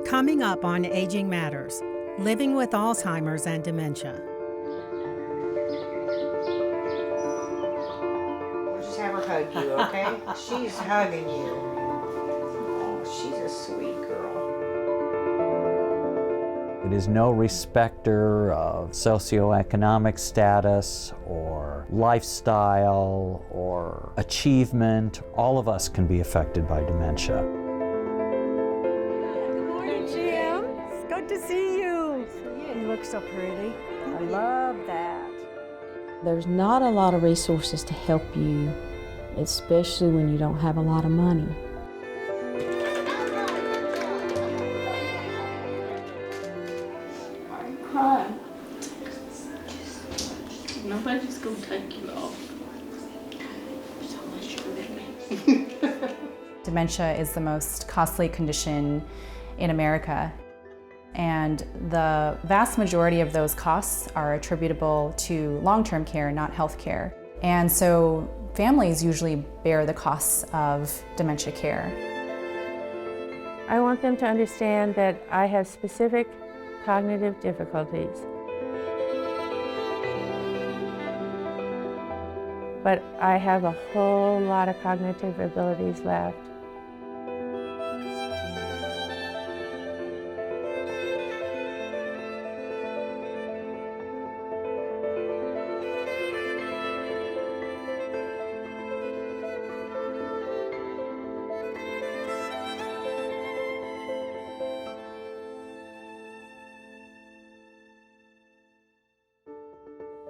Coming up on Aging Matters, living with Alzheimer's and dementia. We'll just have her hug you, okay? She's hugging you. Oh, she's a sweet girl. It is no respecter of socioeconomic status or lifestyle or achievement. All of us can be affected by dementia. Good morning, Jim. It's good to see you. You look so pretty. I love that. There's not a lot of resources to help you, especially when you don't have a lot of money. I'm crying. Nobody's gonna take you off. Dementia is the most costly condition in America, and the vast majority of those costs are attributable to long-term care, not health care. And so families usually bear the costs of dementia care. I want them to understand that I have specific cognitive difficulties. But I have a whole lot of cognitive abilities left.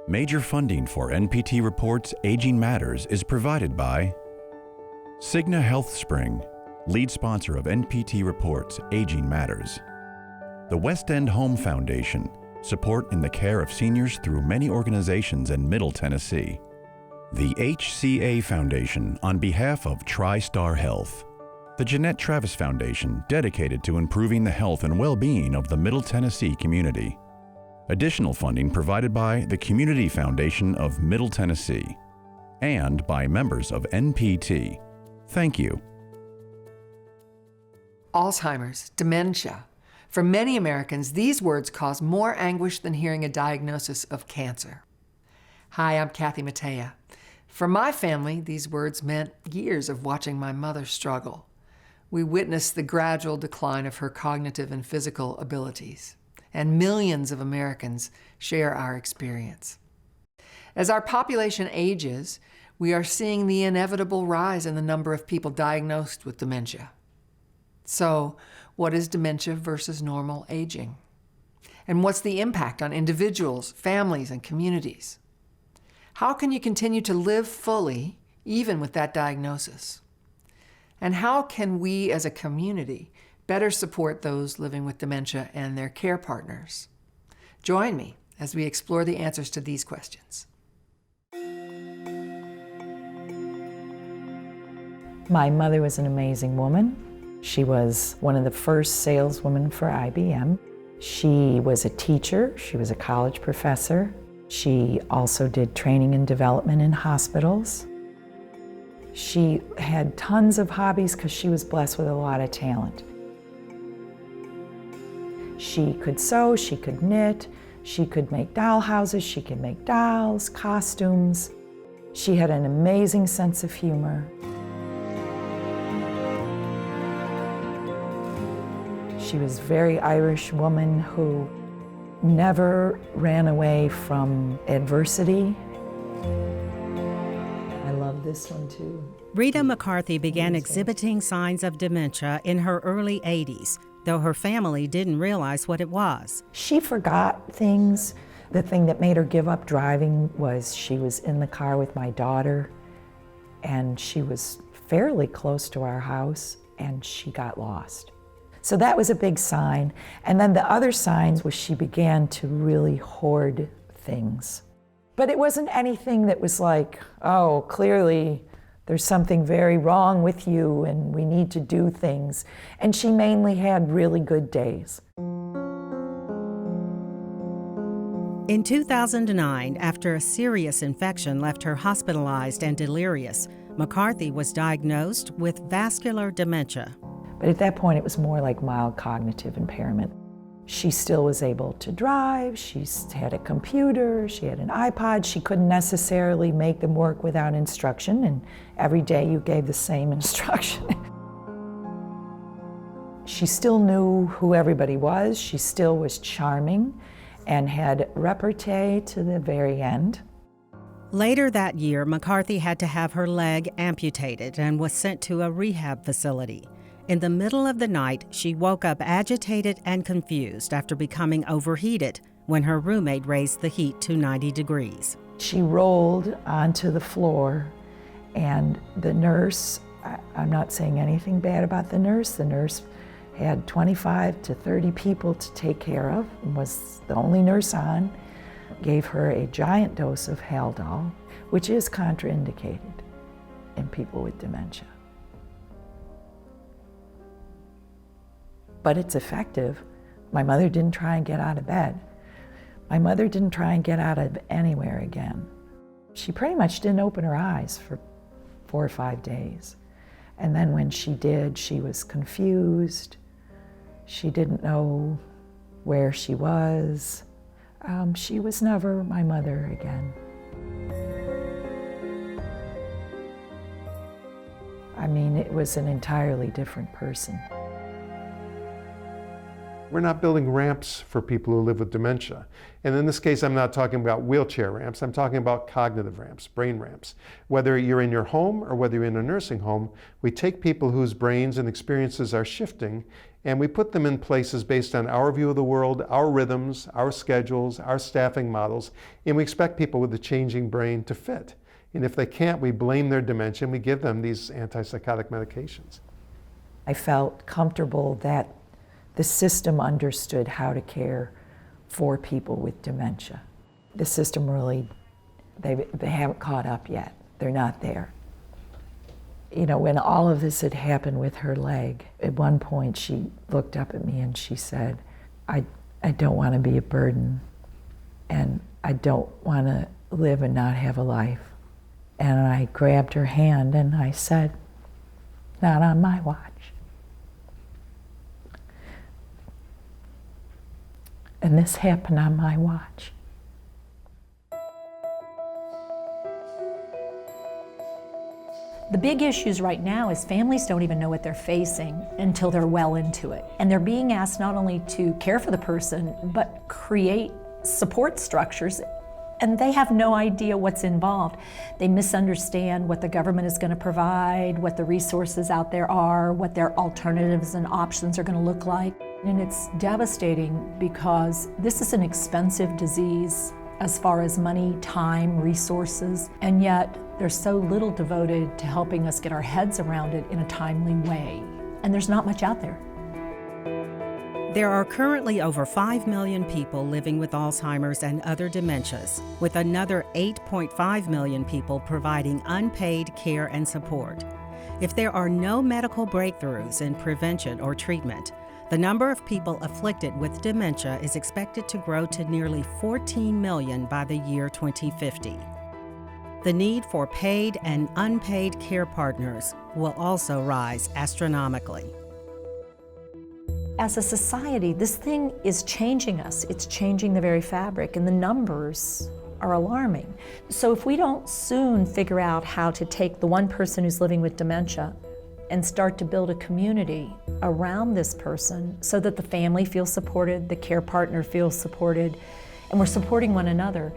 Major funding for NPT Reports Aging Matters is provided by Cigna Health Spring, lead sponsor of NPT Reports Aging Matters. The West End Home Foundation, support in the care of seniors through many organizations in Middle Tennessee. The HCA Foundation on behalf of TriStar Health. The Jeanette Travis Foundation, dedicated to improving the health and well-being of the Middle Tennessee community. Additional funding provided by the Community Foundation of Middle Tennessee and by members of NPT. Thank you. Alzheimer's, dementia. For many Americans, these words cause more anguish than hearing a diagnosis of cancer. Hi, I'm Kathy Mattea. For my family, these words meant years of watching my mother struggle. We witnessed the gradual decline of her cognitive and physical abilities, and millions of Americans share our experience. As our population ages, we are seeing the inevitable rise in the number of people diagnosed with dementia. So, what is dementia versus normal aging? And what's the impact on individuals, families, and communities? How can you continue to live fully even with that diagnosis? And how can we as a community better support those living with dementia and their care partners? Join me as we explore the answers to these questions. My mother was an amazing woman. She was one of the first saleswomen for IBM. She was a teacher. She was a college professor. She also did training and development in hospitals. She had tons of hobbies because she was blessed with a lot of talent. She could sew, she could knit, she could make doll houses, she could make dolls, costumes. She had an amazing sense of humor. She was a very Irish woman who never ran away from adversity. I love this one too. Rita McCarthy began exhibiting signs of dementia in her early 80s, though her family didn't realize what it was. She forgot things. The thing that made her give up driving was she was in the car with my daughter, and she was fairly close to our house, and she got lost. So that was a big sign. And then the other signs was she began to really hoard things. But it wasn't anything that was like, oh, clearly there's something very wrong with you and we need to do things. And she mainly had really good days. In 2009, after a serious infection left her hospitalized and delirious, McCarthy was diagnosed with vascular dementia. But at that point, it was more like mild cognitive impairment. She still was able to drive, she had a computer, she had an iPod. She couldn't necessarily make them work without instruction, and every day you gave the same instruction. She still knew who everybody was, she still was charming, and had repartee to the very end. Later that year, McCarthy had to have her leg amputated and was sent to a rehab facility. In the middle of the night, she woke up agitated and confused after becoming overheated when her roommate raised the heat to 90 degrees. She rolled onto the floor, and the nurse, I'm not saying anything bad about the nurse had 25 to 30 people to take care of, and was the only nurse on, gave her a giant dose of Haldol, which is contraindicated in people with dementia. But it's effective. My mother didn't try and get out of bed. My mother didn't try and get out of anywhere again. She pretty much didn't open her eyes for 4 or 5 days. And then when she did, she was confused. She didn't know where she was. She was never my mother again. I mean, it was an entirely different person. We're not building ramps for people who live with dementia. And in this case, I'm not talking about wheelchair ramps, I'm talking about cognitive ramps, brain ramps. Whether you're in your home or whether you're in a nursing home, we take people whose brains and experiences are shifting, and we put them in places based on our view of the world, our rhythms, our schedules, our staffing models, and we expect people with a changing brain to fit. And if they can't, we blame their dementia and we give them these antipsychotic medications. I felt comfortable that the system understood how to care for people with dementia. The system really, they haven't caught up yet. They're not there. You know, when all of this had happened with her leg, at one point she looked up at me and she said, I don't want to be a burden, and I don't want to live and not have a life. And I grabbed her hand and I said, not on my watch. And this happened on my watch. The big issues right now is families don't even know what they're facing until they're well into it. And they're being asked not only to care for the person, but create support structures, and they have no idea what's involved. They misunderstand what the government is going to provide, what the resources out there are, what their alternatives and options are going to look like. And it's devastating because this is an expensive disease as far as money, time, resources, and yet there's so little devoted to helping us get our heads around it in a timely way. And there's not much out there. There are currently over 5 million people living with Alzheimer's and other dementias, with another 8.5 million people providing unpaid care and support. If there are no medical breakthroughs in prevention or treatment, the number of people afflicted with dementia is expected to grow to nearly 14 million by the year 2050. The need for paid and unpaid care partners will also rise astronomically. As a society, this thing is changing us. It's changing the very fabric, and the numbers are alarming. So if we don't soon figure out how to take the one person who's living with dementia and start to build a community around this person so that the family feels supported, the care partner feels supported, and we're supporting one another,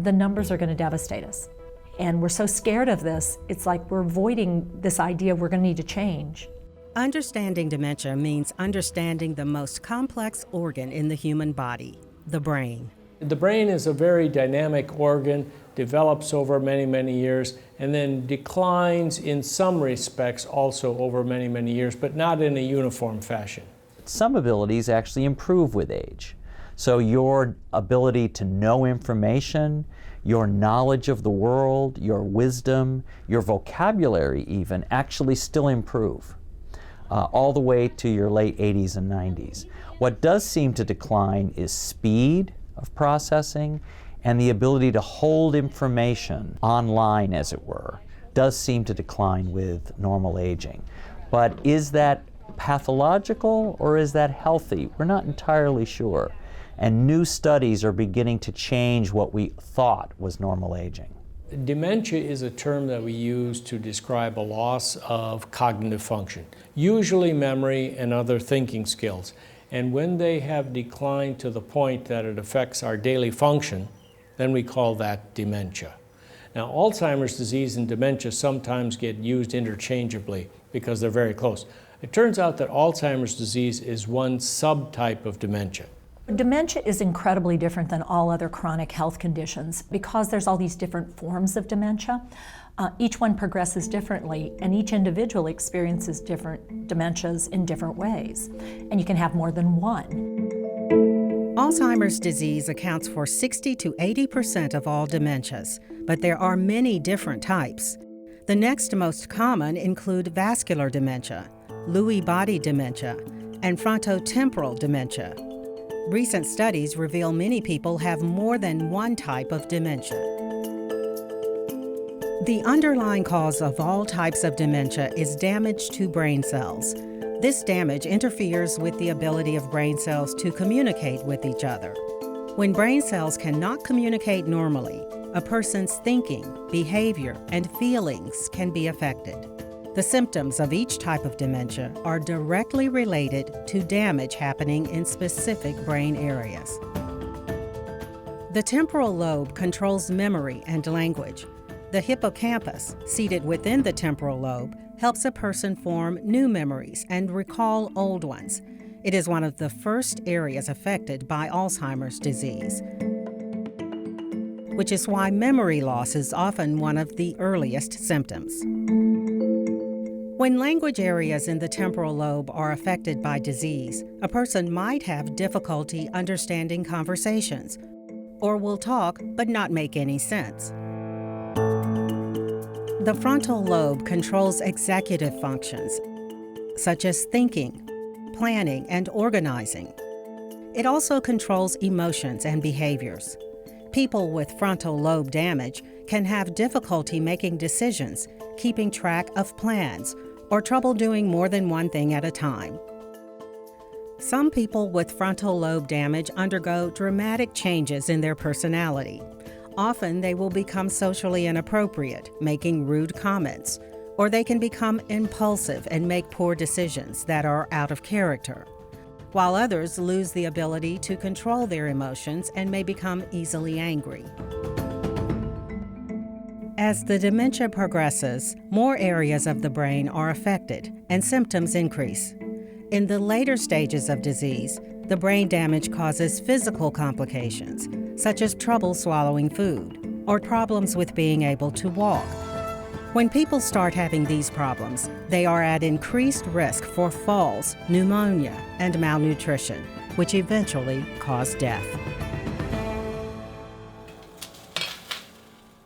the numbers are going to devastate us. And we're so scared of this, it's like we're avoiding this idea we're going to need to change. Understanding dementia means understanding the most complex organ in the human body, the brain. The brain is a very dynamic organ, develops over many, many years, and then declines in some respects also over many, many years, but not in a uniform fashion. Some abilities actually improve with age. So your ability to know information, your knowledge of the world, your wisdom, your vocabulary even, actually still improve all the way to your late 80s and 90s. What does seem to decline is speed of processing, and the ability to hold information online, as it were, does seem to decline with normal aging. But is that pathological or is that healthy? We're not entirely sure. And new studies are beginning to change what we thought was normal aging. Dementia is a term that we use to describe a loss of cognitive function, usually memory and other thinking skills. And when they have declined to the point that it affects our daily function, then we call that dementia. Now, Alzheimer's disease and dementia sometimes get used interchangeably because they're very close. It turns out that Alzheimer's disease is one subtype of dementia. Dementia is incredibly different than all other chronic health conditions because there's all these different forms of dementia. Each one progresses differently, and each individual experiences different dementias in different ways, and you can have more than one. Alzheimer's disease accounts for 60 to 80% of all dementias, but there are many different types. The next most common include vascular dementia, Lewy body dementia, and frontotemporal dementia. Recent studies reveal many people have more than one type of dementia. The underlying cause of all types of dementia is damage to brain cells. This damage interferes with the ability of brain cells to communicate with each other. When brain cells cannot communicate normally, a person's thinking, behavior, and feelings can be affected. The symptoms of each type of dementia are directly related to damage happening in specific brain areas. The temporal lobe controls memory and language. The hippocampus, seated within the temporal lobe, helps a person form new memories and recall old ones. It is one of the first areas affected by Alzheimer's disease, which is why memory loss is often one of the earliest symptoms. When language areas in the temporal lobe are affected by disease, a person might have difficulty understanding conversations, or will talk but not make any sense. The frontal lobe controls executive functions, such as thinking, planning, and organizing. It also controls emotions and behaviors. People with frontal lobe damage can have difficulty making decisions, keeping track of plans, or trouble doing more than one thing at a time. Some people with frontal lobe damage undergo dramatic changes in their personality. Often they will become socially inappropriate, making rude comments, or they can become impulsive and make poor decisions that are out of character, while others lose the ability to control their emotions and may become easily angry. As the dementia progresses, more areas of the brain are affected and symptoms increase. In the later stages of disease, the brain damage causes physical complications, such as trouble swallowing food or problems with being able to walk. When people start having these problems, they are at increased risk for falls, pneumonia, and malnutrition, which eventually cause death.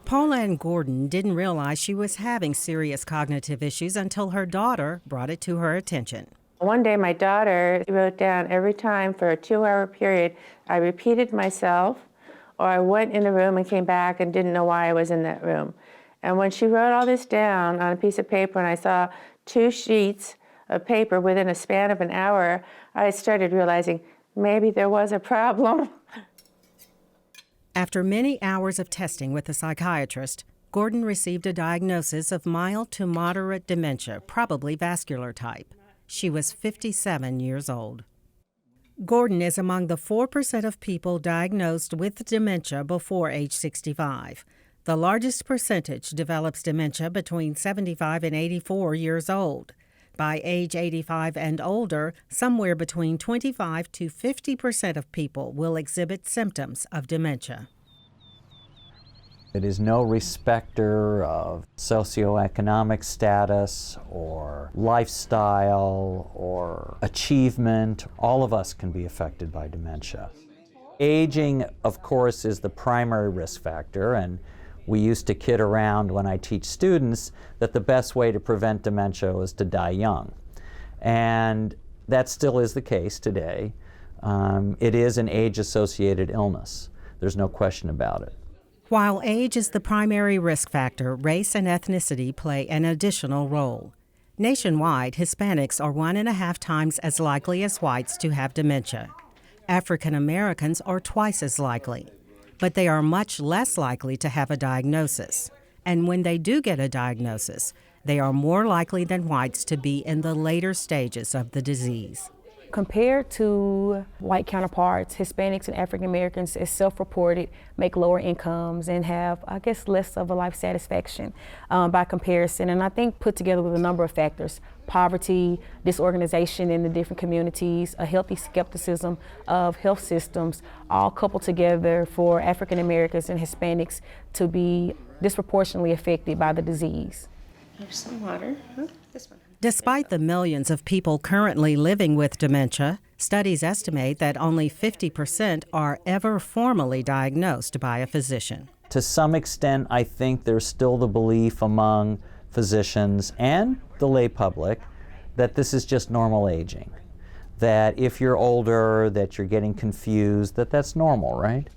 Paula Ann Gordon didn't realize she was having serious cognitive issues until her daughter brought it to her attention. One day my daughter wrote down every time for a 2-hour period I repeated myself or I went in the room and came back and didn't know why I was in that room. And when she wrote all this down on a piece of paper and I saw 2 sheets of paper within a span of an hour, I started realizing maybe there was a problem. After many hours of testing with a psychiatrist, Gordon received a diagnosis of mild to moderate dementia, probably vascular type. She was 57 years old. Gordon is among the 4% of people diagnosed with dementia before age 65. The largest percentage develops dementia between 75 and 84 years old. By age 85 and older, somewhere between 25 to 50% of people will exhibit symptoms of dementia. It is no respecter of socioeconomic status or lifestyle or achievement. All of us can be affected by dementia. Aging, of course, is the primary risk factor, and we used to kid around when I teach students that the best way to prevent dementia is to die young. And that still is the case today. It is an age-associated illness. There's no question about it. While age is the primary risk factor, race and ethnicity play an additional role. Nationwide, Hispanics are 1.5 times as likely as whites to have dementia. African Americans are twice as likely, but they are much less likely to have a diagnosis. And when they do get a diagnosis, they are more likely than whites to be in the later stages of the disease. Compared to white counterparts, Hispanics and African Americans, as self-reported, make lower incomes and have, I guess, less of a life satisfaction by comparison. And I think put together with a number of factors: poverty, disorganization in the different communities, a healthy skepticism of health systems, all coupled together for African Americans and Hispanics to be disproportionately affected by the disease. Here's some water. This one. Despite the millions of people currently living with dementia, studies estimate that only 50% are ever formally diagnosed by a physician. To some extent, I think there's still the belief among physicians and the lay public that this is just normal aging. That if you're older, that you're getting confused, that's normal, right?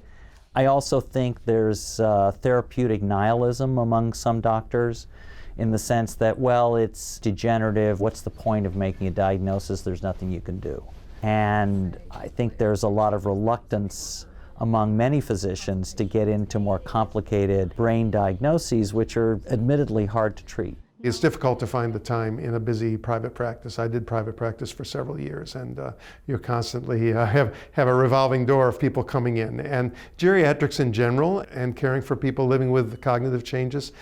I also think there's therapeutic nihilism among some doctors, in the sense that, well, it's degenerative, what's the point of making a diagnosis, there's nothing you can do. And I think there's a lot of reluctance among many physicians to get into more complicated brain diagnoses, which are admittedly hard to treat. It's difficult to find the time in a busy private practice. I did private practice for several years, and you constantly have a revolving door of people coming in. And geriatrics in general and caring for people living with cognitive changes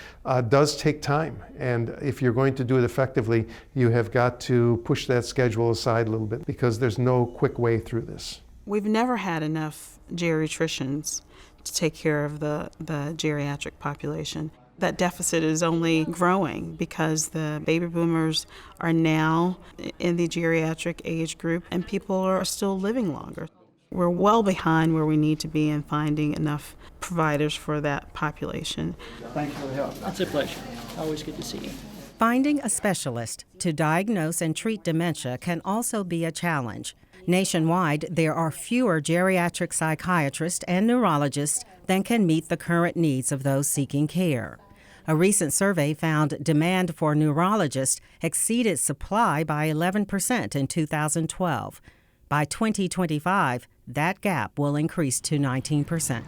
does take time. And if you're going to do it effectively, you have got to push that schedule aside a little bit, because there's no quick way through this. We've never had enough geriatricians to take care of the geriatric population. That deficit is only growing because the baby boomers are now in the geriatric age group and people are still living longer. We're well behind where we need to be in finding enough providers for that population. Thank you for the help. It's a pleasure. Always good to see you. Finding a specialist to diagnose and treat dementia can also be a challenge. Nationwide, there are fewer geriatric psychiatrists and neurologists than can meet the current needs of those seeking care. A recent survey found demand for neurologists exceeded supply by 11% in 2012. By 2025, that gap will increase to 19%.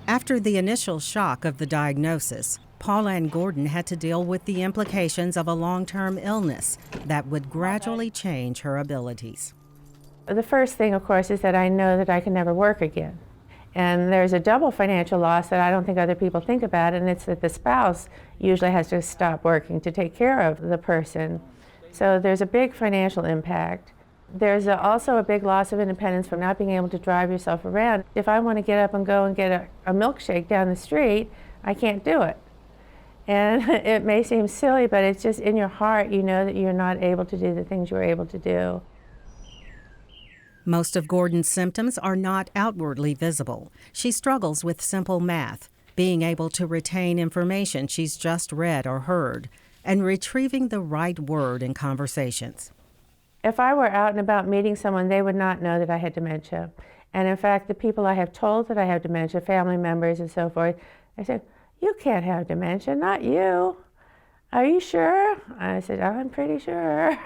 After the initial shock of the diagnosis, Pauline Gordon had to deal with the implications of a long-term illness that would gradually change her abilities. The first thing, of course, is that I know that I can never work again. And there's a double financial loss that I don't think other people think about, and it's that the spouse usually has to stop working to take care of the person. So there's a big financial impact. There's also a big loss of independence from not being able to drive yourself around. If I want to get up and go and get a milkshake down the street, I can't do it. And it may seem silly, but it's just in your heart, you know that you're not able to do the things you were able to do. Most of Gordon's symptoms are not outwardly visible. She struggles with simple math, being able to retain information she's just read or heard, and retrieving the right word in conversations. If I were out and about meeting someone, they would not know that I had dementia. And in fact, the people I have told that I have dementia, family members and so forth, I said, "You can't have dementia, not you. Are you sure?" I said, "I'm pretty sure."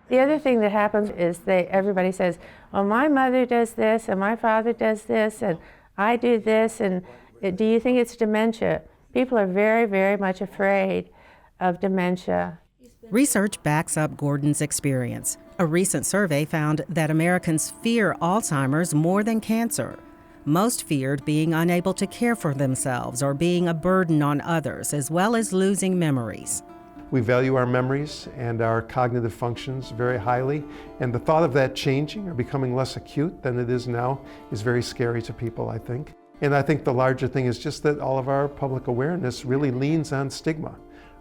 The other thing that happens is everybody says, "Well, my mother does this, and my father does this, and I do this, and do you think it's dementia?" People are very, very much afraid of dementia. Research backs up Gordon's experience. A recent survey found that Americans fear Alzheimer's more than cancer. Most feared being unable to care for themselves or being a burden on others, as well as losing memories. We value our memories and our cognitive functions very highly, and the thought of that changing or becoming less acute than it is now is very scary to people, I think. And I think the larger thing is just that all of our public awareness really leans on stigma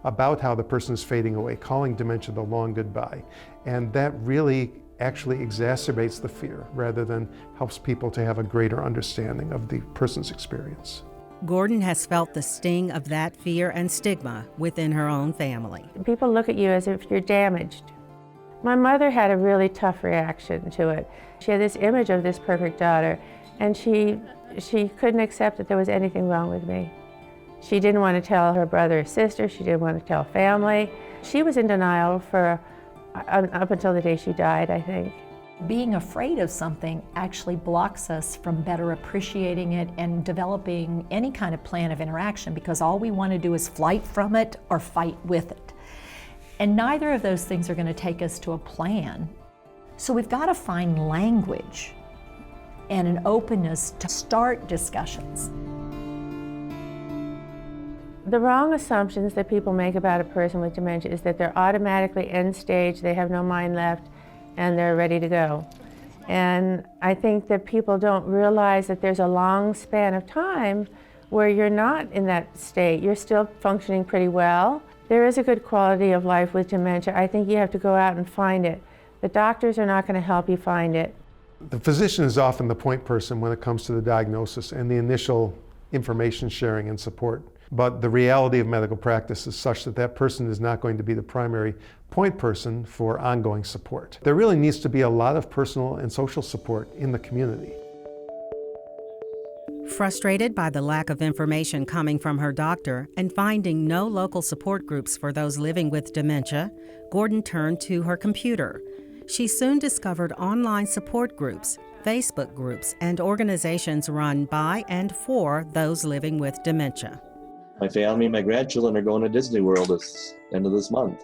about how the person is fading away, calling dementia the long goodbye. And that really actually exacerbates the fear rather than helps people to have a greater understanding of the person's experience. Gordon has felt the sting of that fear and stigma within her own family. People look at you as if you're damaged. My mother had a really tough reaction to it. She had this image of this perfect daughter, and she couldn't accept that there was anything wrong with me. She didn't want to tell her brother or sister. She didn't want to tell family. She was in denial for up until the day she died, I think. Being afraid of something actually blocks us from better appreciating it and developing any kind of plan of interaction, because all we want to do is flight from it or fight with it. And neither of those things are going to take us to a plan. So we've got to find language and an openness to start discussions. The wrong assumptions that people make about a person with dementia is that they're automatically end stage, they have no mind left, and they're ready to go. And I think that people don't realize that there's a long span of time where you're not in that state. You're still functioning pretty well. There is a good quality of life with dementia. I think you have to go out and find it. The doctors are not going to help you find it. The physician is often the point person when it comes to the diagnosis and the initial information sharing and support. But the reality of medical practice is such that that person is not going to be the primary point person for ongoing support. There really needs to be a lot of personal and social support in the community. Frustrated by the lack of information coming from her doctor and finding no local support groups for those living with dementia, Gordon turned to her computer. She soon discovered online support groups, Facebook groups, and organizations run by and for those living with dementia. My family and my grandchildren are going to Disney World this end of this month.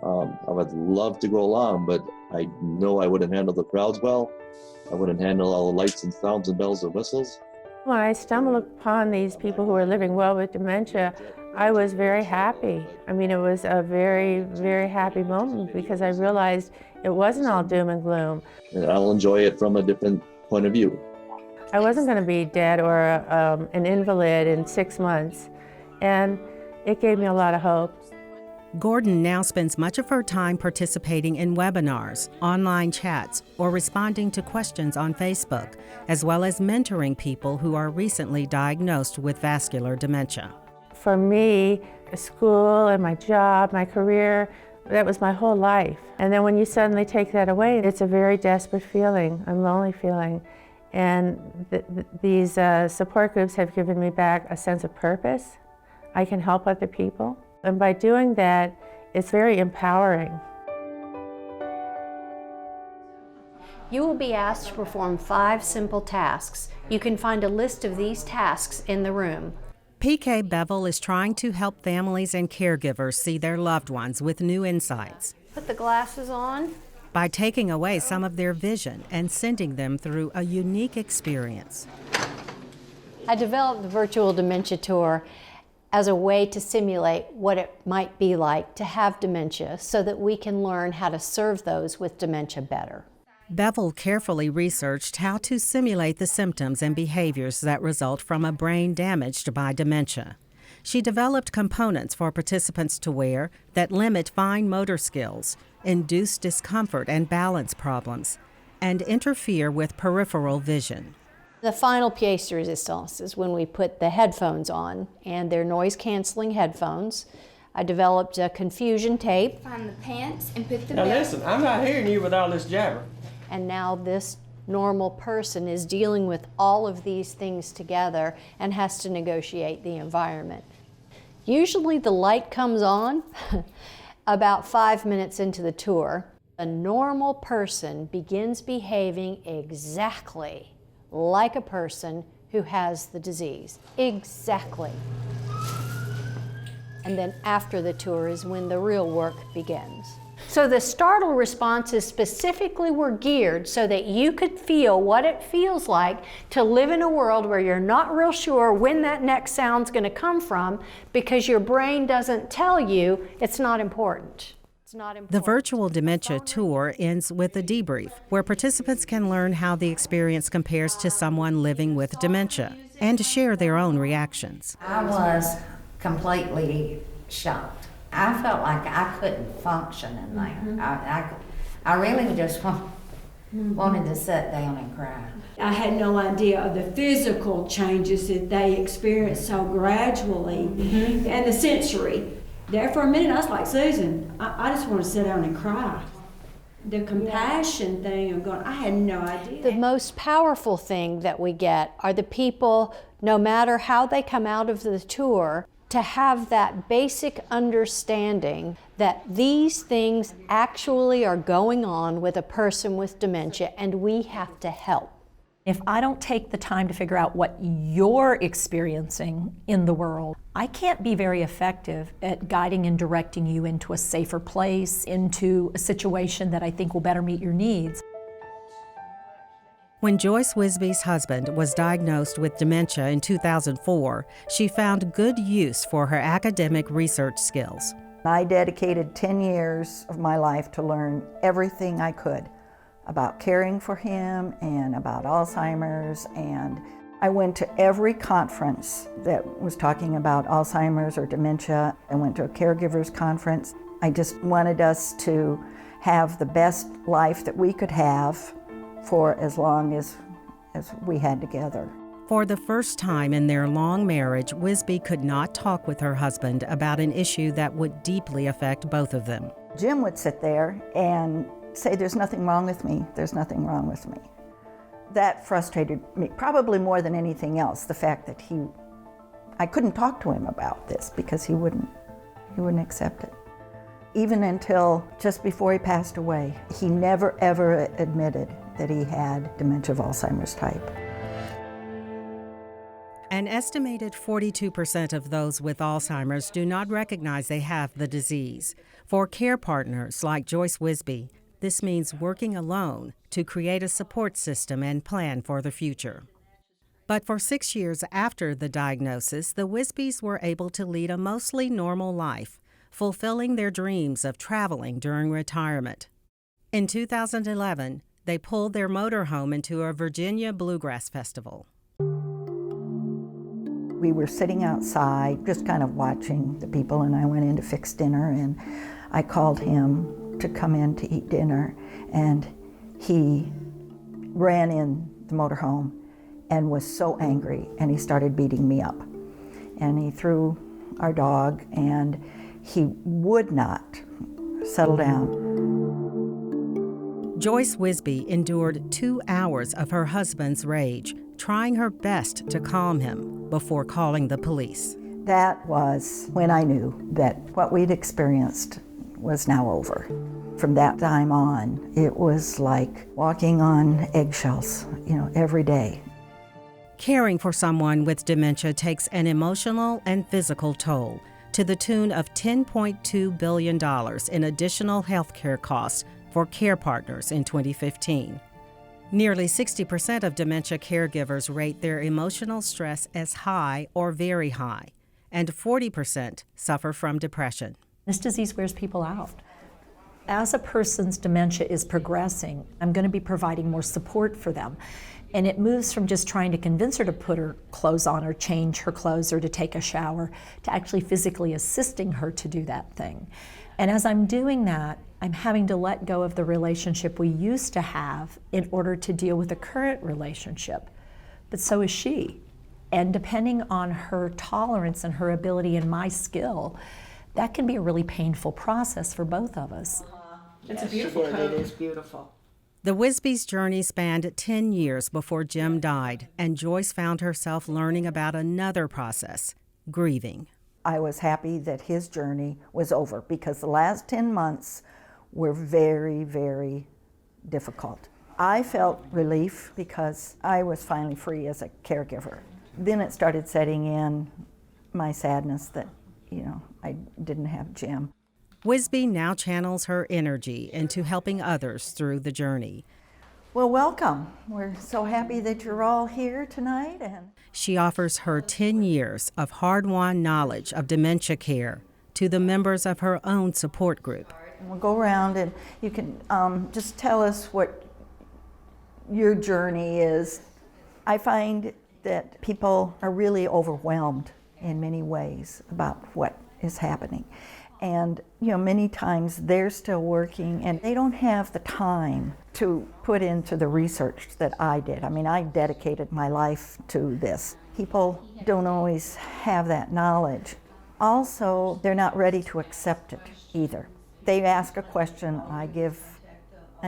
I would love to go along, but I know I wouldn't handle the crowds well. I wouldn't handle all the lights and sounds and bells and whistles. When I stumbled upon these people who are living well with dementia, I was very happy. I mean, it was a very, very happy moment because I realized it wasn't all doom and gloom. And I'll enjoy it from a different point of view. I wasn't going to be dead or an invalid in 6 months, and it gave me a lot of hope. Gordon now spends much of her time participating in webinars, online chats, or responding to questions on Facebook, as well as mentoring people who are recently diagnosed with vascular dementia. For me, school and my job, my career, that was my whole life. And then when you suddenly take that away, it's a very desperate feeling, a lonely feeling. And these support groups have given me back a sense of purpose. I can help other people. And by doing that, it's very empowering. You will be asked to perform 5 simple tasks. You can find a list of these tasks in the room. PK Bevel is trying to help families and caregivers see their loved ones with new insights. Put the glasses on. By taking away some of their vision and sending them through a unique experience. I developed the Virtual Dementia Tour as a way to simulate what it might be like to have dementia so that we can learn how to serve those with dementia better. Bevel carefully researched how to simulate the symptoms and behaviors that result from a brain damaged by dementia. She developed components for participants to wear that limit fine motor skills, induce discomfort and balance problems, and interfere with peripheral vision. The final pièce de résistance is when we put the headphones on, and they're noise-canceling headphones. I developed a confusion tape. Find the pants and put the Now belt. listen, I'm not hearing you with all this jabber. And now this normal person is dealing with all of these things together and has to negotiate the environment. Usually the light comes on about 5 minutes into the tour. A normal person begins behaving exactly like a person who has the disease. Exactly. And then after the tour is when the real work begins. So the startle responses specifically were geared so that you could feel what it feels like to live in a world where you're not real sure when that next sound's going to come from because your brain doesn't tell you it's not important. The Virtual Dementia Tour ends with a debrief, where participants can learn how the experience compares to someone living with dementia and share their own reactions. I was completely shocked. I felt like I couldn't function in there. I really just wanted to sit down and cry. I had no idea of the physical changes that they experience so gradually, and the sensory. There for a minute, I was like, Susan, I just want to sit down and cry. the compassion thing, I'm going, I had no idea. The most powerful thing that we get are the people, no matter how they come out of the tour, to have that basic understanding that these things actually are going on with a person with dementia, and we have to help. If I don't take the time to figure out what you're experiencing in the world, I can't be very effective at guiding and directing you into a safer place, into a situation that I think will better meet your needs. When Joyce Wisby's husband was diagnosed with dementia in 2004, she found good use for her academic research skills. I dedicated 10 years of my life to learn everything I could about caring for him and about Alzheimer's, and I went to every conference that was talking about Alzheimer's or dementia. I went to a caregivers conference. I just wanted us to have the best life that we could have for as long as we had together. For the first time in their long marriage, Wisby could not talk with her husband about an issue that would deeply affect both of them. Jim would sit there and say, "There's nothing wrong with me, there's nothing wrong with me." That frustrated me, probably more than anything else, the fact that I couldn't talk to him about this because he wouldn't accept it. Even until just before he passed away, he never ever admitted that he had dementia of Alzheimer's type. An estimated 42% of those with Alzheimer's do not recognize they have the disease. For care partners like Joyce Wisby, this means working alone to create a support system and plan for the future. But for 6 years after the diagnosis, the Wisbys were able to lead a mostly normal life, fulfilling their dreams of traveling during retirement. In 2011, they pulled their motorhome into a Virginia bluegrass festival. We were sitting outside, just kind of watching the people, and I went in to fix dinner, and I called him to come in to eat dinner, and he ran in the motorhome and was so angry, and he started beating me up. And he threw our dog, and he would not settle down. Joyce Wisby endured 2 hours of her husband's rage, trying her best to calm him before calling the police. That was when I knew that what we'd experienced was now over. From that time on, it was like walking on eggshells, every day. Caring for someone with dementia takes an emotional and physical toll, to the tune of $10.2 billion in additional health care costs for care partners in 2015. Nearly 60% of dementia caregivers rate their emotional stress as high or very high, and 40% suffer from depression. This disease wears people out. As a person's dementia is progressing, I'm going to be providing more support for them. And it moves from just trying to convince her to put her clothes on or change her clothes or to take a shower to actually physically assisting her to do that thing. And as I'm doing that, I'm having to let go of the relationship we used to have in order to deal with the current relationship. But so is she. And depending on her tolerance and her ability and my skill, that can be a really painful process for both of us. It's a beautiful code. It is beautiful. The Wisbys' journey spanned 10 years before Jim died, and Joyce found herself learning about another process, grieving. I was happy that his journey was over because the last 10 months were very, very difficult. I felt relief because I was finally free as a caregiver. Then it started setting in my sadness that, I didn't have Jim. Wisby now channels her energy into helping others through the journey. Well, welcome. We're so happy that you're all here tonight. And she offers her 10 years of hard-won knowledge of dementia care to the members of her own support group. We'll go around and you can just tell us what your journey is. I find that people are really overwhelmed in many ways about what is happening. And, many times they're still working and they don't have the time to put into the research that I did. I mean, I dedicated my life to this. People don't always have that knowledge. Also, they're not ready to accept it either. They ask a question, I give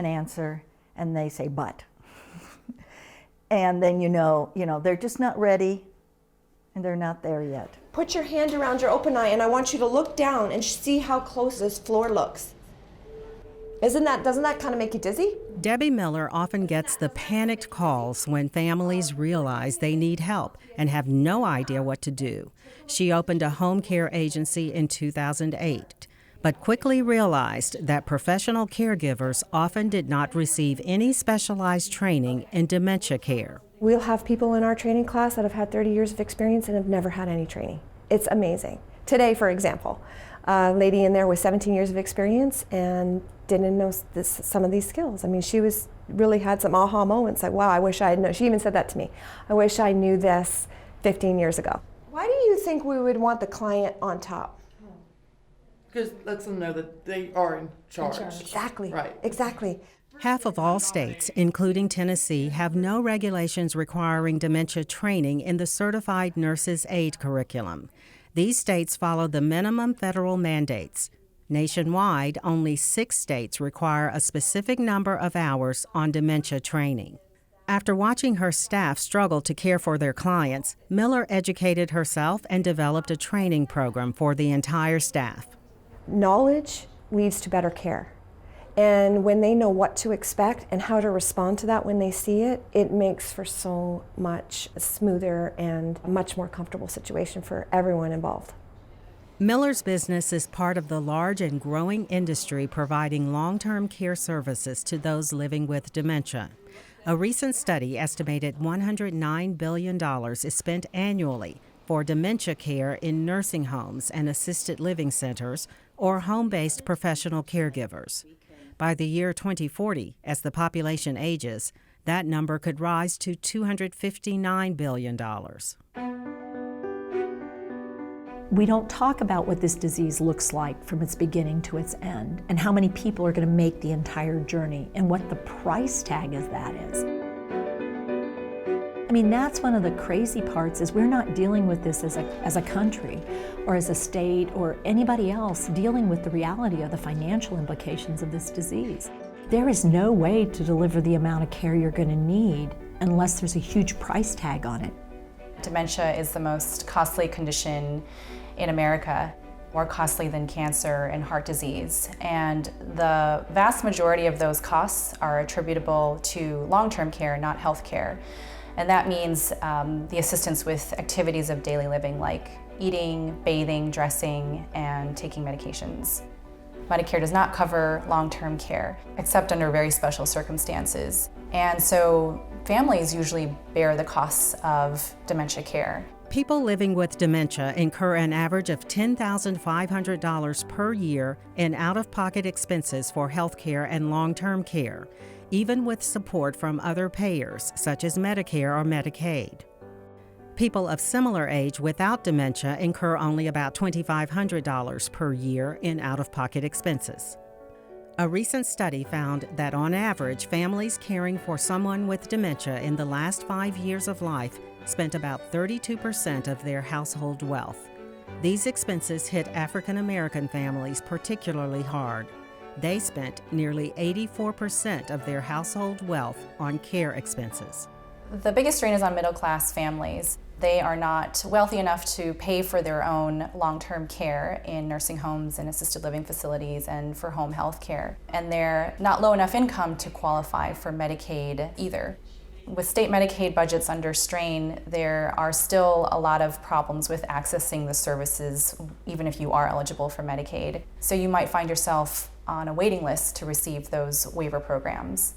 an answer and they say, but. And then you know, they're just not ready and they're not there yet. Put your hand around your open eye and I want you to look down and see how close this floor looks. Doesn't that kind of make you dizzy? Debbie Miller often gets the panicked calls when families realize they need help and have no idea what to do. She opened a home care agency in 2008, but quickly realized that professional caregivers often did not receive any specialized training in dementia care. We'll have people in our training class that have had 30 years of experience and have never had any training. It's amazing. Today, for example, a lady in there with 17 years of experience and didn't know some of these skills. I mean, she really had some aha moments like, wow, I wish I had known. She even said that to me. I wish I knew this 15 years ago. Why do you think we would want the client on top? Because it lets them know that they are in charge. Exactly. Right. Exactly. Half of all states, including Tennessee, have no regulations requiring dementia training in the Certified Nurses Aid curriculum. These states follow the minimum federal mandates. Nationwide, only 6 states require a specific number of hours on dementia training. After watching her staff struggle to care for their clients, Miller educated herself and developed a training program for the entire staff. Knowledge leads to better care. And when they know what to expect and how to respond to that when they see it, it makes for so much smoother and a much more comfortable situation for everyone involved. Miller's business is part of the large and growing industry providing long-term care services to those living with dementia. A recent study estimated $109 billion is spent annually for dementia care in nursing homes and assisted living centers or home-based professional caregivers. By the year 2040, as the population ages, that number could rise to $259 billion. We don't talk about what this disease looks like from its beginning to its end, and how many people are going to make the entire journey, and what the price tag of that is. I mean, that's one of the crazy parts, is we're not dealing with this as a country or as a state or anybody else dealing with the reality of the financial implications of this disease. There is no way to deliver the amount of care you're going to need unless there's a huge price tag on it. Dementia is the most costly condition in America, more costly than cancer and heart disease. And the vast majority of those costs are attributable to long-term care, not health care. And that means the assistance with activities of daily living like eating, bathing, dressing, and taking medications. Medicare does not cover long-term care, except under very special circumstances. And so families usually bear the costs of dementia care. People living with dementia incur an average of $10,500 per year in out-of-pocket expenses for health care and long-term care, even with support from other payers, such as Medicare or Medicaid. People of similar age without dementia incur only about $2,500 per year in out-of-pocket expenses. A recent study found that on average, families caring for someone with dementia in the last 5 years of life spent about 32% of their household wealth. These expenses hit African American families particularly hard. They spent nearly 84% of their household wealth on care expenses. The biggest strain is on middle-class families. They are not wealthy enough to pay for their own long-term care in nursing homes and assisted living facilities and for home health care. And they're not low enough income to qualify for Medicaid either. With state Medicaid budgets under strain, there are still a lot of problems with accessing the services, even if you are eligible for Medicaid. So you might find yourself on a waiting list to receive those waiver programs.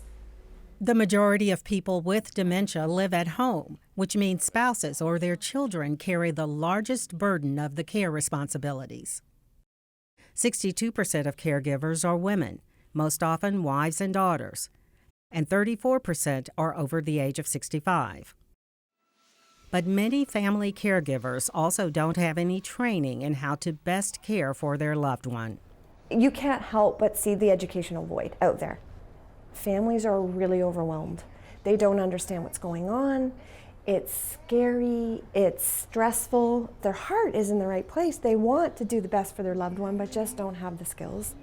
The majority of people with dementia live at home, which means spouses or their children carry the largest burden of the care responsibilities. 62% of caregivers are women, most often wives and daughters, and 34% are over the age of 65. But many family caregivers also don't have any training in how to best care for their loved one. You can't help but see the educational void out there. Families are really overwhelmed. They don't understand what's going on. It's scary, it's stressful. Their heart is in the right place. They want to do the best for their loved one, but just don't have the skills.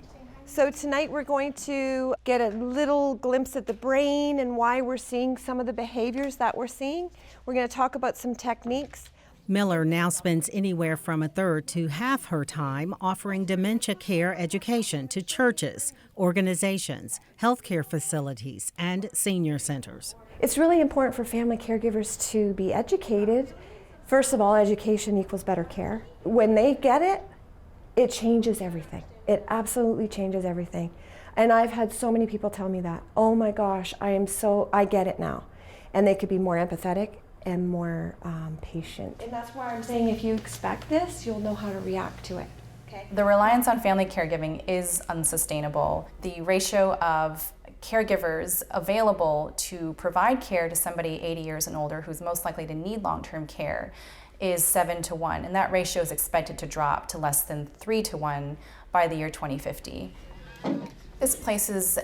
So tonight we're going to get a little glimpse at the brain and why we're seeing some of the behaviors that we're seeing. We're going to talk about some techniques. Miller now spends anywhere from a third to half her time offering dementia care education to churches, organizations, healthcare facilities, and senior centers. It's really important for family caregivers to be educated. First of all, education equals better care. When they get it, it changes everything. It absolutely changes everything. And I've had so many people tell me that, oh my gosh, I get it now. And they could be more empathetic and more patient. And that's why I'm saying if you expect this, you'll know how to react to it. Okay. The reliance on family caregiving is unsustainable. The ratio of caregivers available to provide care to somebody 80 years and older who's most likely to need long-term care is 7-to-1, and that ratio is expected to drop to less than 3-to-1 by the year 2050. This places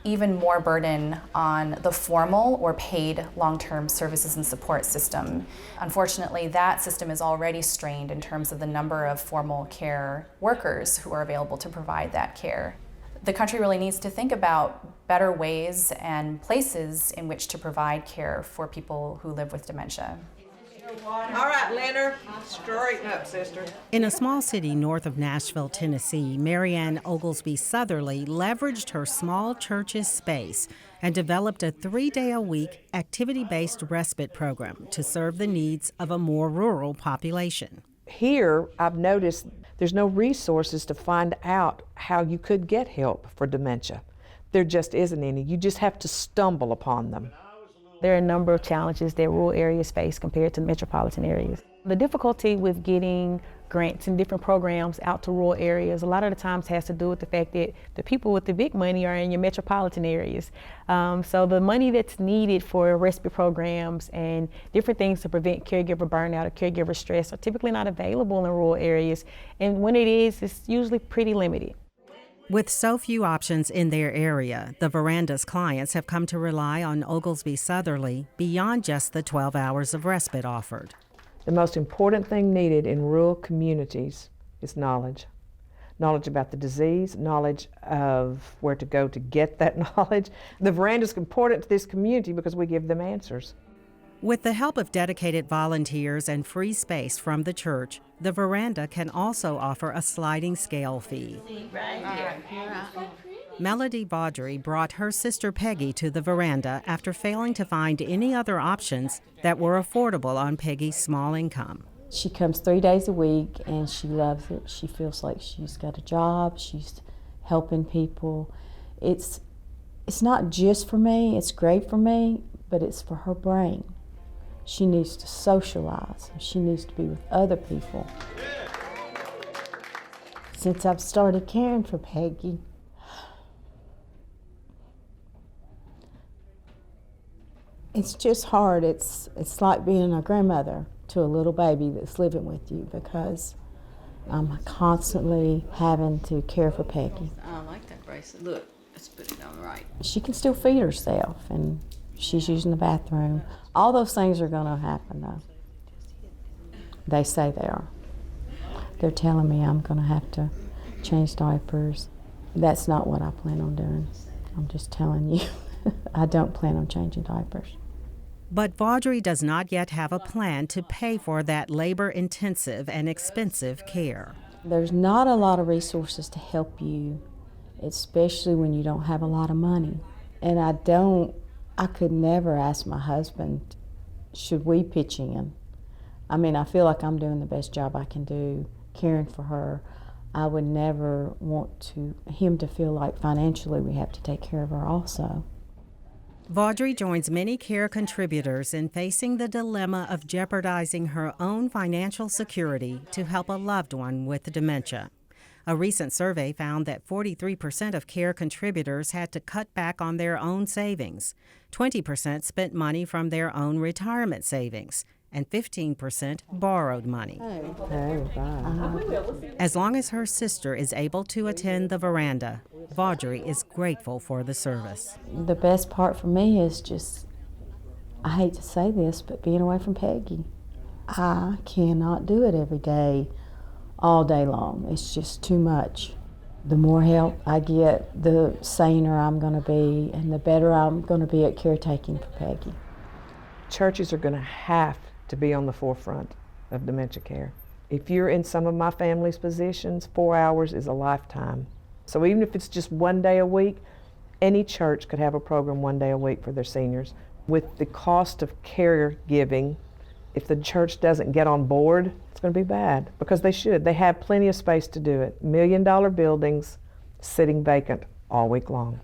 even more burden on the formal or paid long-term services and support system. Unfortunately, that system is already strained in terms of the number of formal care workers who are available to provide that care. The country really needs to think about better ways and places in which to provide care for people who live with dementia. All right, Leonard, straighten up, sister. In a small city north of Nashville, Tennessee, Marianne Oglesby Southerly leveraged her small church's space and developed a 3-day-a-week activity-based respite program to serve the needs of a more rural population. Here, I've noticed there's no resources to find out how you could get help for dementia. There just isn't any. You just have to stumble upon them. There are a number of challenges that rural areas face compared to metropolitan areas. The difficulty with getting grants and different programs out to rural areas a lot of the times has to do with the fact that the people with the big money are in your metropolitan areas. So the money that's needed for respite programs and different things to prevent caregiver burnout or caregiver stress are typically not available in rural areas. And when it is, it's usually pretty limited. With so few options in their area, the Veranda's clients have come to rely on Oglesby Southerly beyond just the 12 hours of respite offered. The most important thing needed in rural communities is knowledge. Knowledge about the disease, knowledge of where to go to get that knowledge. The Veranda is important to this community because we give them answers. With the help of dedicated volunteers and free space from the church, the Veranda can also offer a sliding scale fee. Melody Vaudry brought her sister Peggy to the Veranda after failing to find any other options that were affordable on Peggy's small income. She comes 3 days a week and she loves it. She feels like she's got a job, she's helping people. It's not just for me, it's great for me, but it's for her brain. She needs to socialize. She needs to be with other people. Since I've started caring for Peggy, it's just hard. It's like being a grandmother to a little baby that's living with you because I'm constantly having to care for Peggy. I like that bracelet. Look, let's put it on right. She can still feed herself and she's using the bathroom. All those things are going to happen, though. They say they are. They're telling me I'm going to have to change diapers. That's not what I plan on doing. I'm just telling you, I don't plan on changing diapers. But Vaudry does not yet have a plan to pay for that labor-intensive and expensive care. There's not a lot of resources to help you, especially when you don't have a lot of money. And I could never ask my husband, should we pitch in? I mean, I feel like I'm doing the best job I can do caring for her. I would never want him to feel like financially we have to take care of her also. Vaudry joins many care contributors in facing the dilemma of jeopardizing her own financial security to help a loved one with dementia. A recent survey found that 43% of care contributors had to cut back on their own savings. 20% spent money from their own retirement savings, and 15% borrowed money. As long as her sister is able to attend the Veranda, Vaudry is grateful for the service. The best part for me is just, I hate to say this, but being away from Peggy. I cannot do it every day, all day long. It's just too much. The more help I get, the saner I'm going to be, and the better I'm going to be at caretaking for Peggy. Churches are going to have to be on the forefront of dementia care. If you're in some of my family's positions, 4 hours is a lifetime. So even if it's just 1 day a week, any church could have a program 1 day a week for their seniors. With the cost of caregiving, if the church doesn't get on board, it's going to be bad, because they should. They have plenty of space to do it. $1 million buildings sitting vacant all week long.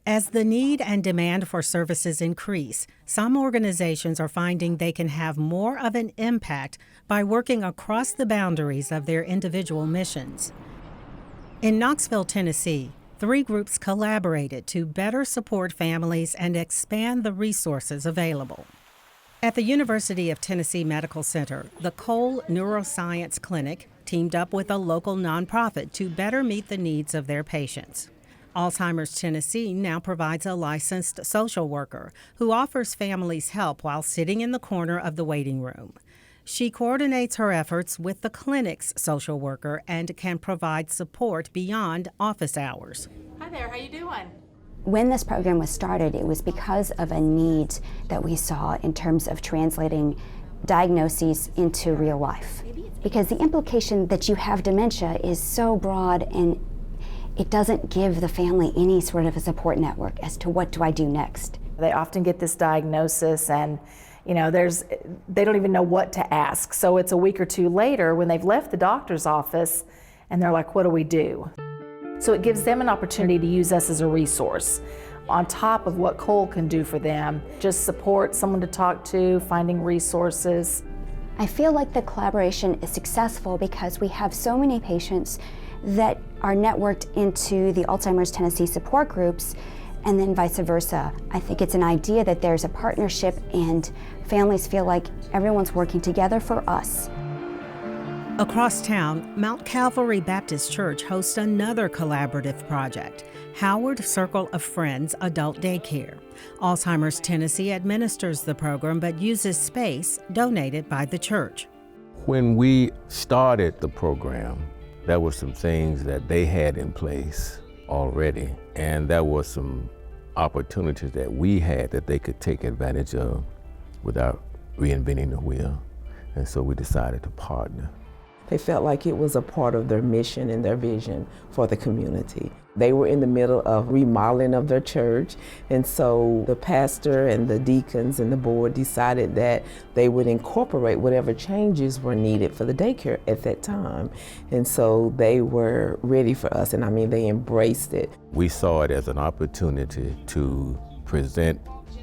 As the need and demand for services increase, some organizations are finding they can have more of an impact by working across the boundaries of their individual missions. In Knoxville, Tennessee, 3 groups collaborated to better support families and expand the resources available. At the University of Tennessee Medical Center, the Cole Neuroscience Clinic teamed up with a local nonprofit to better meet the needs of their patients. Alzheimer's Tennessee now provides a licensed social worker who offers families help while sitting in the corner of the waiting room. She coordinates her efforts with the clinic's social worker and can provide support beyond office hours. Hi there, how you doing? When this program was started, it was because of a need that we saw in terms of translating diagnoses into real life. Because the implication that you have dementia is so broad, and it doesn't give the family any sort of a support network as to what do I do next. They often get this diagnosis and they don't even know what to ask. So it's a week or two later when they've left the doctor's office and they're like, what do we do? So it gives them an opportunity to use us as a resource on top of what Cole can do for them. Just support, someone to talk to, finding resources. I feel like the collaboration is successful because we have so many patients that are networked into the Alzheimer's Tennessee support groups, and then vice versa. I think it's an idea that there's a partnership and families feel like everyone's working together for us. Across town, Mount Calvary Baptist Church hosts another collaborative project, Howard Circle of Friends Adult Daycare. Alzheimer's Tennessee administers the program but uses space donated by the church. When we started the program, there were some things that they had in place already, and there were some opportunities that we had that they could take advantage of without reinventing the wheel. And so we decided to partner. They felt like it was a part of their mission and their vision for the community. They were in the middle of remodeling of their church, and so the pastor and the deacons and the board decided that they would incorporate whatever changes were needed for the daycare at that time. And so they were ready for us, and I mean, they embraced it. We saw it as an opportunity to present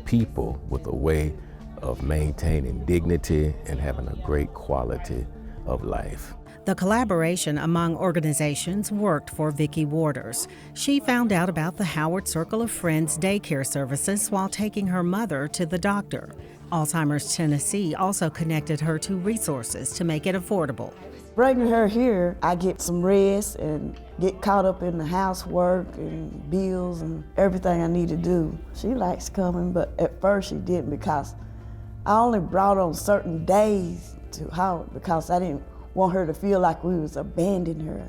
people with a way of maintaining dignity and having a great quality of life. The collaboration among organizations worked for Vicki Waters. She found out about the Howard Circle of Friends daycare services while taking her mother to the doctor. Alzheimer's Tennessee also connected her to resources to make it affordable. Bringing her here, I get some rest and get caught up in the housework and bills and everything I need to do. She likes coming, but at first she didn't, because I only brought on certain days to Howard because I didn't want her to feel like we was abandoning her.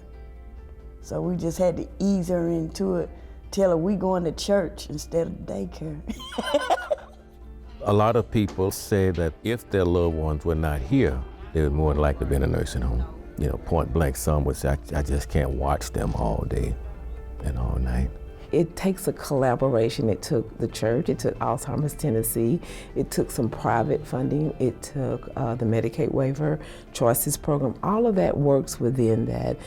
So we just had to ease her into it, tell her we going to church instead of daycare. A lot of people say that if their loved ones were not here, they would more than likely be in a nursing home. You know, point blank, some would say, I just can't watch them all day and all night. It takes a collaboration. It took the church, it took Alzheimer's Tennessee, it took some private funding, it took the Medicaid waiver, Choices program. All of that works within that.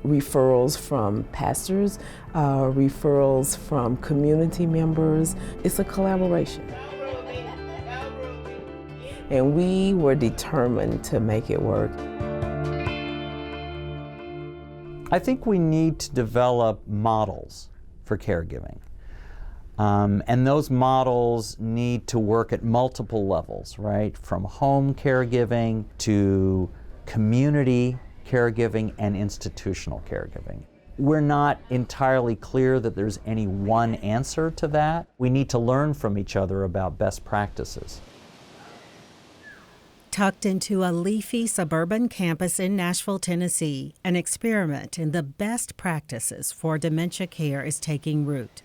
Referrals from pastors, referrals from community members. It's a collaboration. And we were determined to make it work. I think we need to develop models for caregiving. And those models need to work at multiple levels, right? From home caregiving to community caregiving and institutional caregiving. We're not entirely clear that there's any one answer to that. We need to learn from each other about best practices. Tucked into a leafy suburban campus in Nashville, Tennessee, an experiment in the best practices for dementia care is taking root.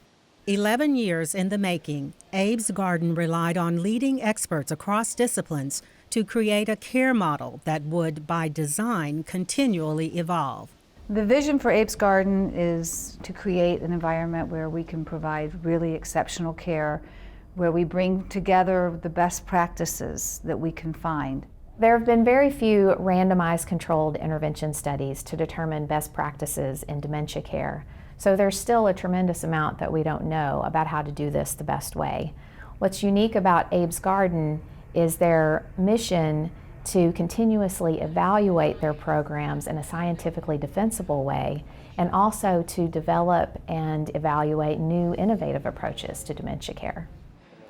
11 years in the making, Abe's Garden relied on leading experts across disciplines to create a care model that would, by design, continually evolve. The vision for Abe's Garden is to create an environment where we can provide really exceptional care, where we bring together the best practices that we can find. There have been very few randomized controlled intervention studies to determine best practices in dementia care. So there's still a tremendous amount that we don't know about how to do this the best way. What's unique about Abe's Garden is their mission to continuously evaluate their programs in a scientifically defensible way, and also to develop and evaluate new innovative approaches to dementia care.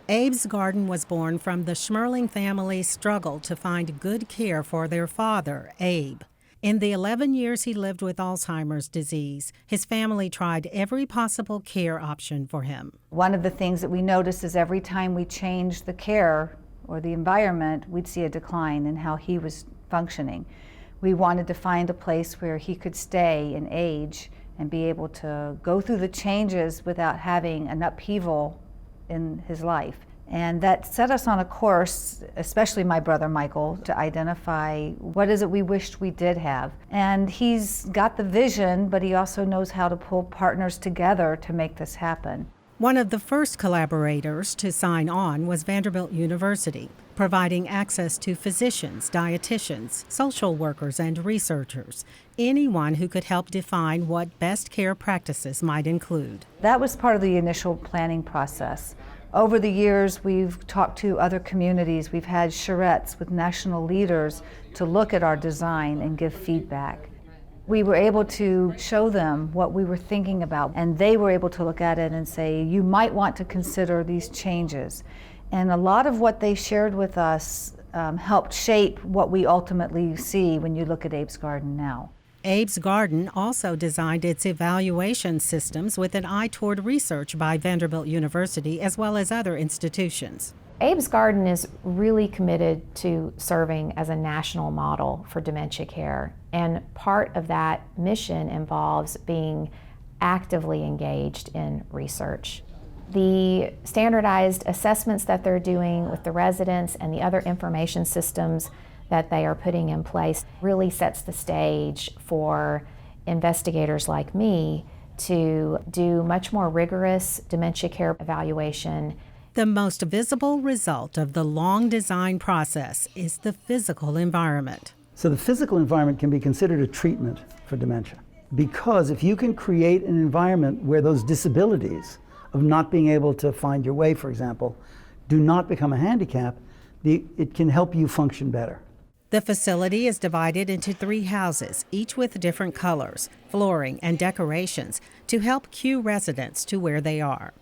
Abe's Garden was born from the Schmerling family's struggle to find good care for their father, Abe. In the 11 years he lived with Alzheimer's disease, his family tried every possible care option for him. One of the things that we noticed is every time we changed the care or the environment, we'd see a decline in how he was functioning. We wanted to find a place where he could stay and age and be able to go through the changes without having an upheaval in his life. And that set us on a course, especially my brother Michael, to identify what is it we wished we did have. And he's got the vision, but he also knows how to pull partners together to make this happen. One of the first collaborators to sign on was Vanderbilt University, providing access to physicians, dietitians, social workers, and researchers, anyone who could help define what best care practices might include. That was part of the initial planning process. Over the years, we've talked to other communities. We've had charrettes with national leaders to look at our design and give feedback. We were able to show them what we were thinking about, and they were able to look at it and say, you might want to consider these changes. And a lot of what they shared with us helped shape what we ultimately see when you look at Abe's Garden now. Abe's Garden also designed its evaluation systems with an eye toward research by Vanderbilt University as well as other institutions. Abe's Garden is really committed to serving as a national model for dementia care, and part of that mission involves being actively engaged in research. The standardized assessments that they're doing with the residents and the other information systems that they are putting in place really sets the stage for investigators like me to do much more rigorous dementia care evaluation. The most visible result of the long design process is the physical environment. So the physical environment can be considered a treatment for dementia, because if you can create an environment where those disabilities of not being able to find your way, for example, do not become a handicap, it can help you function better. The facility is divided into 3 houses, each with different colors, flooring, and decorations to help cue residents to where they are.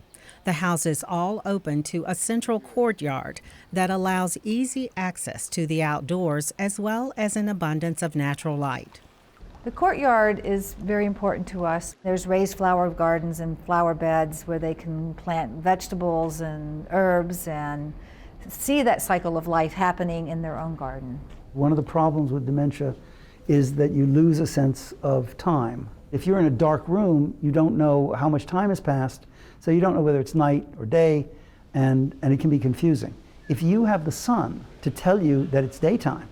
The houses all open to a central courtyard that allows easy access to the outdoors as well as an abundance of natural light. The courtyard is very important to us. There's raised flower gardens and flower beds where they can plant vegetables and herbs and see that cycle of life happening in their own garden. One of the problems with dementia is that you lose a sense of time. If you're in a dark room, you don't know how much time has passed, so you don't know whether it's night or day, and it can be confusing. If you have the sun to tell you that it's daytime,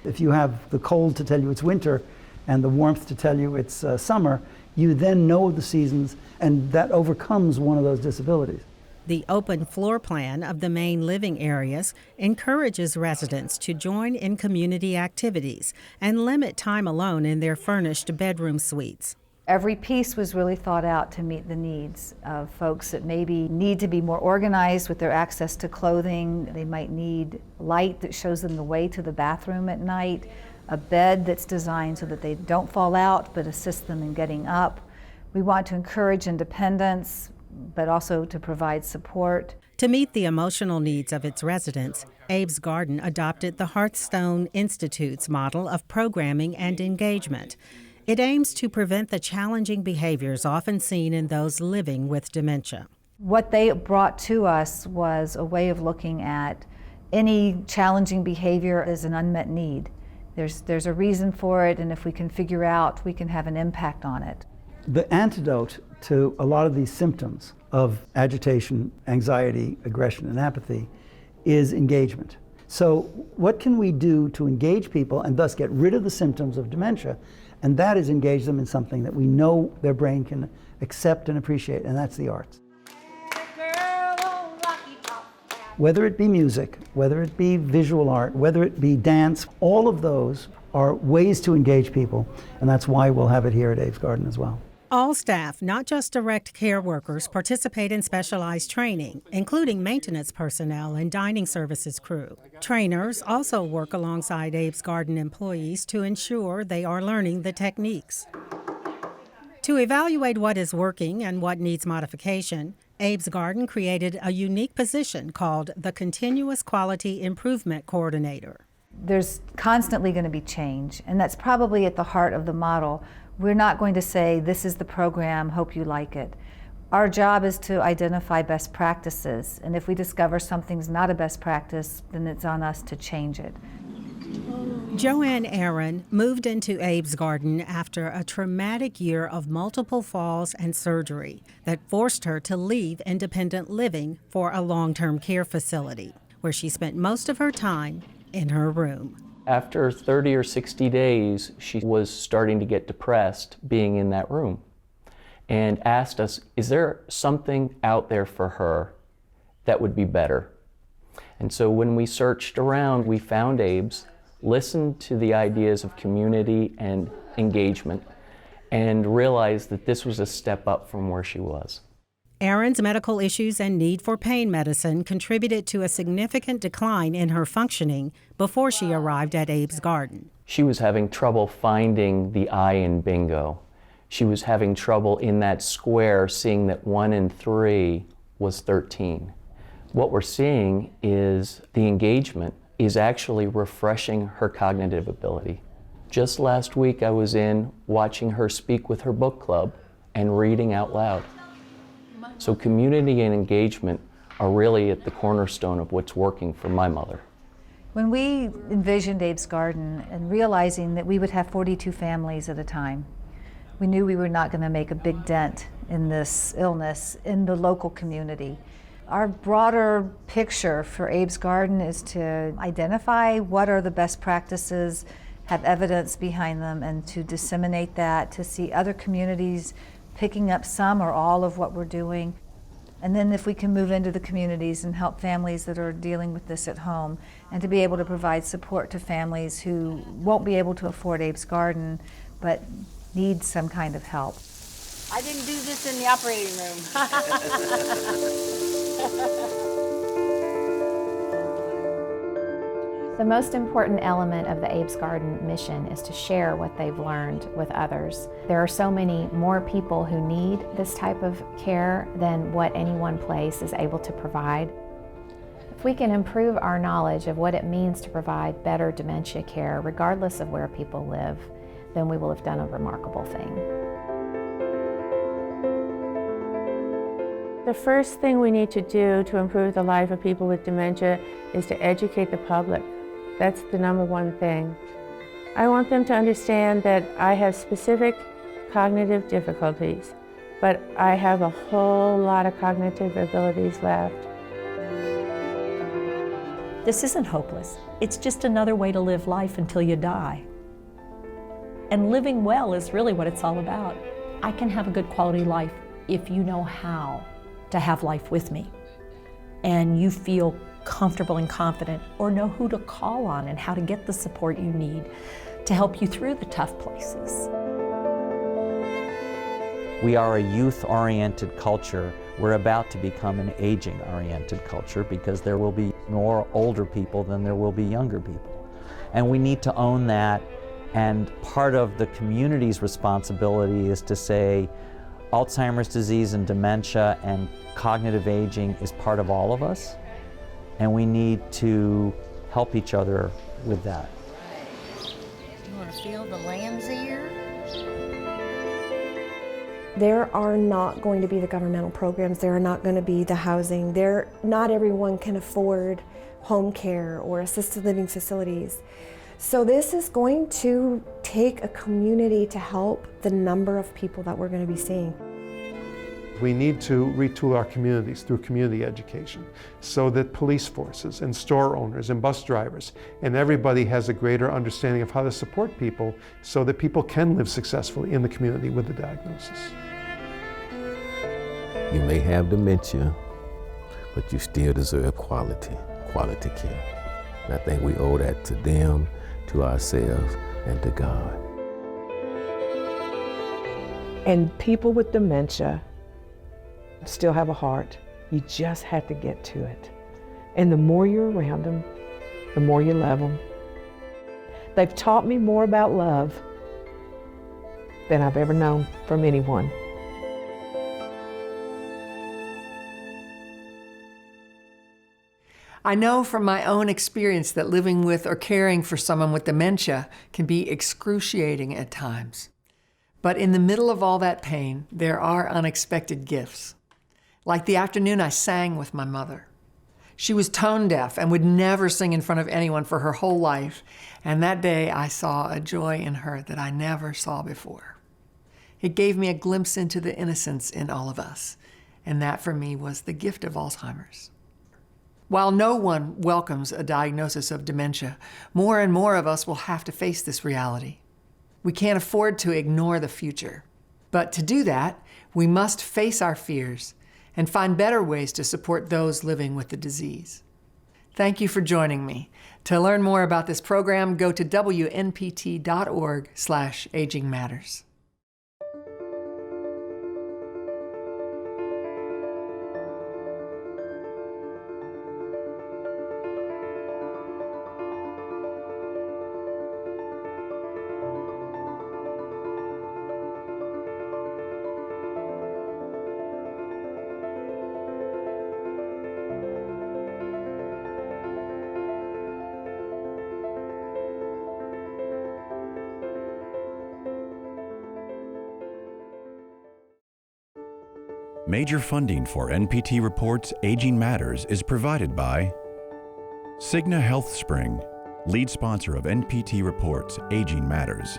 if you have the cold to tell you it's winter, and the warmth to tell you it's summer, you then know the seasons, and that overcomes one of those disabilities. The open floor plan of the main living areas encourages residents to join in community activities and limit time alone in their furnished bedroom suites. Every piece was really thought out to meet the needs of folks that maybe need to be more organized with their access to clothing. They might need light that shows them the way to the bathroom at night, a bed that's designed so that they don't fall out but assist them in getting up. We want to encourage independence, but also to provide support. To meet the emotional needs of its residents, Abe's Garden adopted the Hearthstone Institute's model of programming and engagement. It aims to prevent the challenging behaviors often seen in those living with dementia. What they brought to us was a way of looking at Any challenging behavior is an unmet need. There's a reason for it, and if we can figure out, we can have an impact on it. The antidote to a lot of these symptoms of agitation, anxiety, aggression, and apathy is engagement. So what can we do to engage people and thus get rid of the symptoms of dementia? And that is engage them in something that we know their brain can accept and appreciate, and that's the arts. Whether it be music, whether it be visual art, whether it be dance, all of those are ways to engage people, and that's why we'll have it here at Abe's Garden as well. All staff, not just direct care workers, participate in specialized training, including maintenance personnel and dining services crew. Trainers also work alongside Abe's Garden employees to ensure they are learning the techniques. To evaluate what is working and what needs modification, Abe's Garden created a unique position called the Continuous Quality Improvement Coordinator. There's constantly going to be change, and that's probably at the heart of the model. We're not going to say, this is the program, hope you like it. Our job is to identify best practices, and if we discover something's not a best practice, then it's on us to change it. Joanne Aaron moved into Abe's Garden after a traumatic year of multiple falls and surgery that forced her to leave independent living for a long-term care facility, where she spent most of her time in her room. After 30 or 60 days, she was starting to get depressed being in that room and asked us, is there something out there for her that would be better? And so when we searched around, we found Abe's, listened to the ideas of community and engagement, and realized that this was a step up from where she was. Aaron's medical issues and need for pain medicine contributed to a significant decline in her functioning before she arrived at Abe's Garden. She was having trouble finding the I in bingo. She was having trouble in that square seeing that 1 in 3 was 13. What we're seeing is the engagement is actually refreshing her cognitive ability. Just last week I was in watching her speak with her book club and reading out loud. So community and engagement are really at the cornerstone of what's working for my mother. When we envisioned Abe's Garden and realizing that we would have 42 families at a time, we knew we were not going to make a big dent in this illness in the local community. Our broader picture for Abe's Garden is to identify what are the best practices, have evidence behind them, and to disseminate that, to see other communities picking up some or all of what we're doing. And then if we can move into the communities and help families that are dealing with this at home, and to be able to provide support to families who won't be able to afford Abe's Garden, but need some kind of help. I didn't do this in the operating room. The most important element of the Abe's Garden mission is to share what they've learned with others. There are so many more people who need this type of care than what any one place is able to provide. If we can improve our knowledge of what it means to provide better dementia care, regardless of where people live, then we will have done a remarkable thing. The first thing we need to do to improve the life of people with dementia is to educate the public. That's the number one thing. I want them to understand that I have specific cognitive difficulties, but I have a whole lot of cognitive abilities left. This isn't hopeless. It's just another way to live life until you die. And living well is really what it's all about. I can have a good quality life if you know how to have life with me, and you feel comfortable and confident, or know who to call on and how to get the support you need to help you through the tough places. We are a youth-oriented culture. We're about to become an aging-oriented culture because there will be more older people than there will be younger people. And we need to own that, and part of the community's responsibility is to say, Alzheimer's disease and dementia and cognitive aging is part of all of us, and we need to help each other with that. You want to feel the lamb's ear? There are not going to be the governmental programs, there are not going to be the housing, not everyone can afford home care or assisted living facilities. So this is going to take a community to help the number of people that we're going to be seeing. We need to retool our communities through community education so that police forces and store owners and bus drivers and everybody has a greater understanding of how to support people so that people can live successfully in the community with the diagnosis. You may have dementia, but you still deserve quality care. And I think we owe that to them, to ourselves, and to God. And people with dementia still have a heart. You just have to get to it. And the more you're around them, the more you love them. They've taught me more about love than I've ever known from anyone. I know from my own experience that living with or caring for someone with dementia can be excruciating at times. But in the middle of all that pain, there are unexpected gifts. Like the afternoon I sang with my mother. She was tone deaf and would never sing in front of anyone for her whole life, and that day I saw a joy in her that I never saw before. It gave me a glimpse into the innocence in all of us, and that for me was the gift of Alzheimer's. While no one welcomes a diagnosis of dementia, more and more of us will have to face this reality. We can't afford to ignore the future. But to do that, we must face our fears and find better ways to support those living with the disease. Thank you for joining me. To learn more about this program, go to wnpt.org/agingmatters. Major funding for NPT Reports Aging Matters is provided by Cigna Health Spring, lead sponsor of NPT Reports Aging Matters.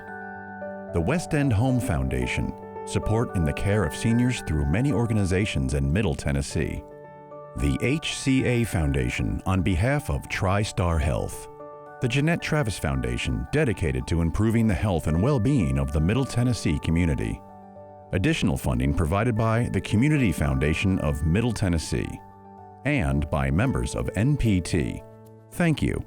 The West End Home Foundation, support in the care of seniors through many organizations in Middle Tennessee. The HCA Foundation on behalf of TriStar Health. The Jeanette Travis Foundation, dedicated to improving the health and well-being of the Middle Tennessee community. Additional funding provided by the Community Foundation of Middle Tennessee and by members of NPT. Thank you.